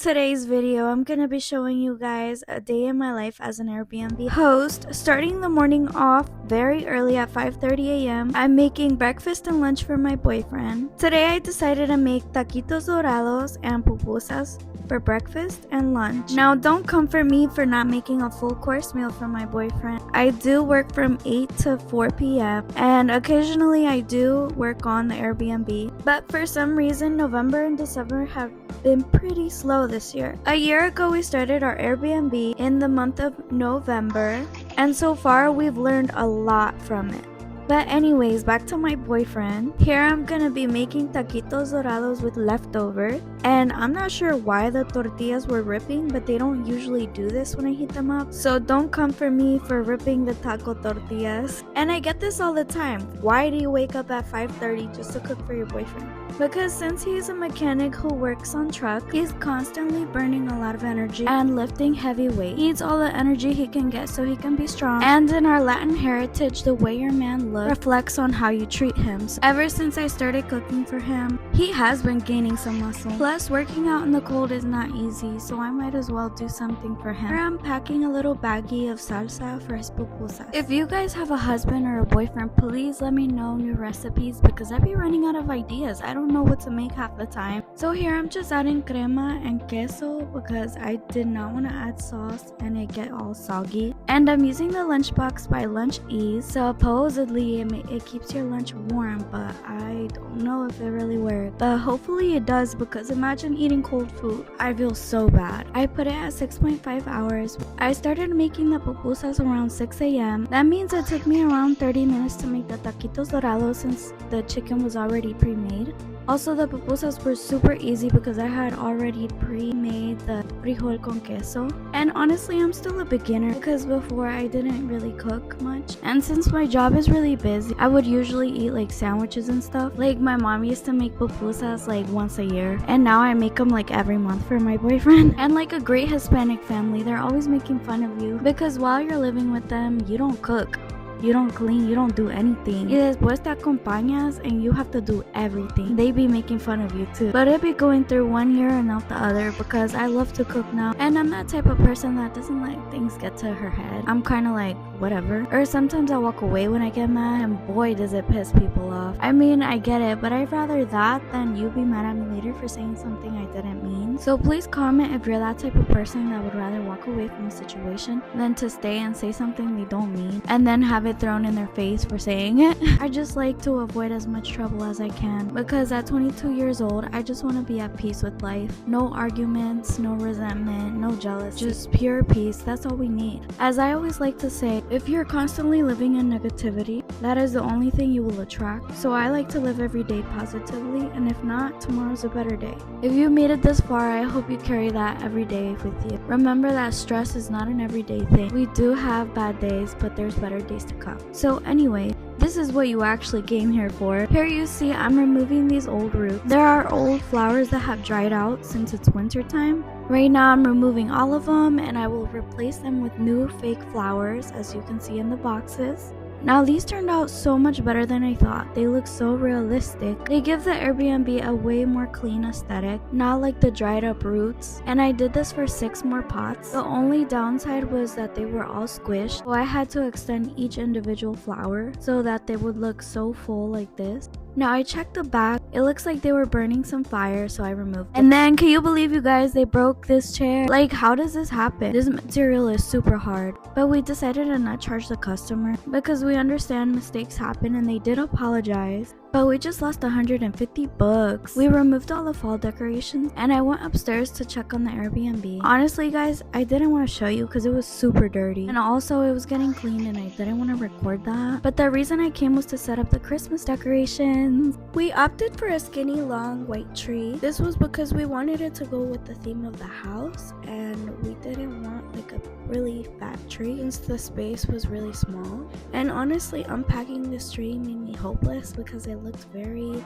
today's video, I'm gonna be showing you guys a day in my life as an Airbnb host. Starting the morning off very early at 5:30 a.m. I'm making breakfast and lunch for my boyfriend. Today I decided to make taquitos dorados and pupusas for breakfast and lunch. Now don't come for me for not making a full course meal for my boyfriend. I do work from 8 to 4 p.m. and occasionally I do work on the Airbnb, but for some reason November and December have been pretty slow this year. A year ago we started our Airbnb in the month of November, and so far we've learned a lot from it. But anyways, back to my boyfriend. Here I'm gonna be making taquitos dorados with leftovers, and I'm not sure why the tortillas were ripping, but they don't usually do this when I heat them up, so don't come for me for ripping the taco tortillas. And I get this all the time. Why do you wake up at 5:30 just to cook for your boyfriend? Because since he's a mechanic who works on trucks, he's constantly burning a lot of energy and lifting heavy weight. He needs all the energy he can get so he can be strong. And in our Latin heritage, the way your man looks reflects on how you treat him. So ever since I started cooking for him, he has been gaining some muscle. Plus, working out in the cold is not easy, so I might as well do something for him. Here I'm packing a little baggie of salsa for his pupusas. If you guys have a husband or a boyfriend, please let me know new recipes because I'd be running out of ideas. I don't know what to make half the time. So here I'm just adding crema and queso because I did not want to add sauce and it get all soggy. And I'm using the lunchbox by Lunch Ease. Supposedly it keeps your lunch warm, but I don't know if it really works. But hopefully it does, because imagine eating cold food. I feel so bad. I put it at 6.5 hours. I started making the pupusas around 6 a.m. That means it took me around 30 minutes to make the taquitos dorados since the chicken was already pre-made. Also, the pupusas were super easy because I had already pre-made the frijol con queso. And honestly, I'm still a beginner because before I didn't really cook much. And since my job is really busy, I would usually eat like sandwiches and stuff. Like my mom used to make pupusas like once a year, and now I make them like every month for my boyfriend. And like a great Hispanic family, they're always making fun of you because while you're living with them, you don't cook. You don't clean, you don't do anything. Y después te acompañas and you have to do everything. They be making fun of you too. But it be going through one ear and out the other because I love to cook now. And I'm that type of person that doesn't let things get to her head. I'm kind of like, whatever. Or sometimes I walk away when I get mad, and boy does it piss people off. I mean, I get it, but I'd rather that than you be mad at me later for saying something I didn't mean. So please comment if you're that type of person that would rather walk away from a situation than to stay and say something they don't mean and then have it thrown in their face for saying it. I just like to avoid as much trouble as I can because at 22 years old, I just want to be at peace with life. No arguments, no resentment, no jealousy, just pure peace. That's all we need. As I always like to say, if you're constantly living in negativity, that is the only thing you will attract. So I like to live every day positively, and if not, tomorrow's a better day. If you made it this far, I hope you carry that every day with you. Remember that stress is not an everyday thing. We do have bad days, but there's better days to come. So anyway, this is what you actually came here for. Here you see I'm removing these old roots. There are old flowers that have dried out since it's winter time. Right now I'm removing all of them and I will replace them with new fake flowers, as you can see in the boxes. Now these turned out so much better than I thought. They look so realistic. They give the Airbnb a way more clean aesthetic, not like the dried up roots. And I did this for 6 more pots. The only downside was that they were all squished, so I had to extend each individual flower so that they would look so full like this. Now I checked the back. It looks like they were burning some fire, so I removed it. And then, can you believe, you guys, they broke this chair? Like, how does this happen? This material is super hard. But we decided to not charge the customer because we understand mistakes happen and they did apologize. But we just lost 150 bucks. We removed all the fall decorations and I went upstairs to check on the Airbnb. Honestly guys, I didn't want to show you because it was super dirty. And also it was getting cleaned and I didn't want to record that. But the reason I came was to set up the Christmas decorations. We opted for a skinny long white tree. This was because we wanted it to go with the theme of the house and we didn't want like a really fat tree since the space was really small. And honestly, unpacking this tree made me hopeless because it looked very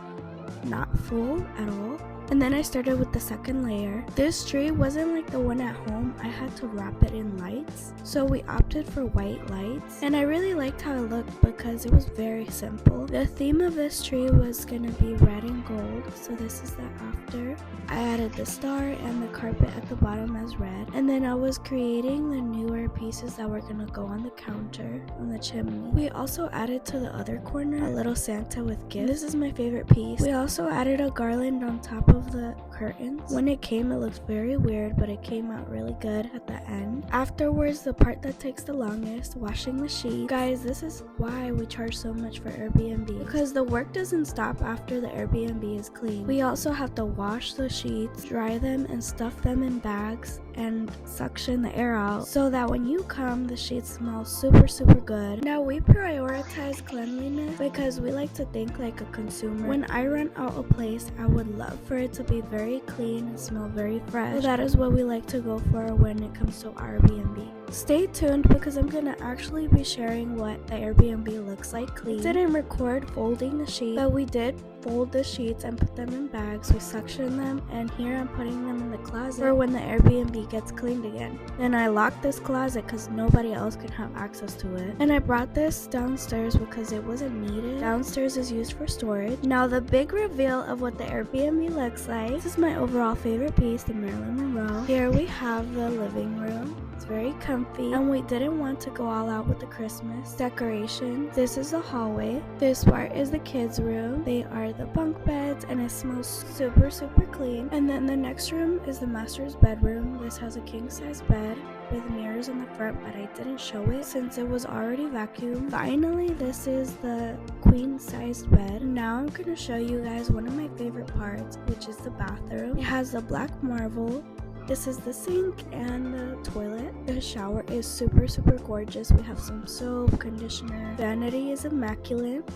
not full at all. And then I started with the second layer. This tree wasn't like the one at home. I had to wrap it in lights. so we opted for white lights, and I really liked how it looked because it was very simple. The theme of this tree was gonna be red and gold, so this is the after. I added the star and the carpet at the bottom as red, and then I was creating the newer pieces that were gonna go on the counter on the chimney. We also added to the other corner a little Santa with gifts. This is my favorite piece. We also added a garland on top of the curtains. When it came, it looked very weird, but it came out really good at the end. Afterwards, the part that takes the longest, washing the sheets. Guys, this is why we charge so much for Airbnb, because the work doesn't stop after the Airbnb is clean. We also have to wash the sheets, dry them, and stuff them in bags and suction the air out so that when you come, the sheets smell super good. Now, we prioritize cleanliness because we like to think like a consumer. When I rent out a place, I would love for it to be very clean and smell very fresh. So that is what we like to go for when it comes to Airbnb. Stay tuned because I'm gonna actually be sharing what the Airbnb looks like clean. Didn't record folding the sheets, but we did fold the sheets and put them in bags. We suction them, and here I'm putting them in the closet for when the Airbnb gets cleaned again. Then I locked this closet because nobody else can have access to it. And I brought this downstairs because it wasn't needed. Downstairs is used for storage. Now the big reveal of what the Airbnb looks like. This is my overall favorite piece, the Marilyn Monroe. Here we have the living room. It's very comfy, and we didn't want to go all out with the Christmas decorations. This is the hallway. This part is the kids' room. They are the bunk beds, and it smells super clean. And then the next room is the master's bedroom. This has a king-size bed with mirrors in the front, but I didn't show it since it was already vacuumed. Finally, this is the queen-sized bed. Now I'm gonna show you guys one of my favorite parts, which is the bathroom. It has the black marble. This is the sink and the toilet. The shower is super gorgeous. We have some soap, conditioner. Vanity is immaculate.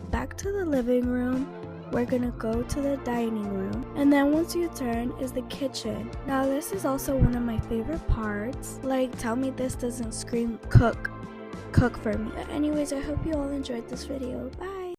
Back to the living room. We're gonna go to the dining room, and then once you turn is the kitchen. Now this is also one of my favorite parts. Like, tell me this doesn't scream cook for me. But anyways, I hope you all enjoyed this video. Bye.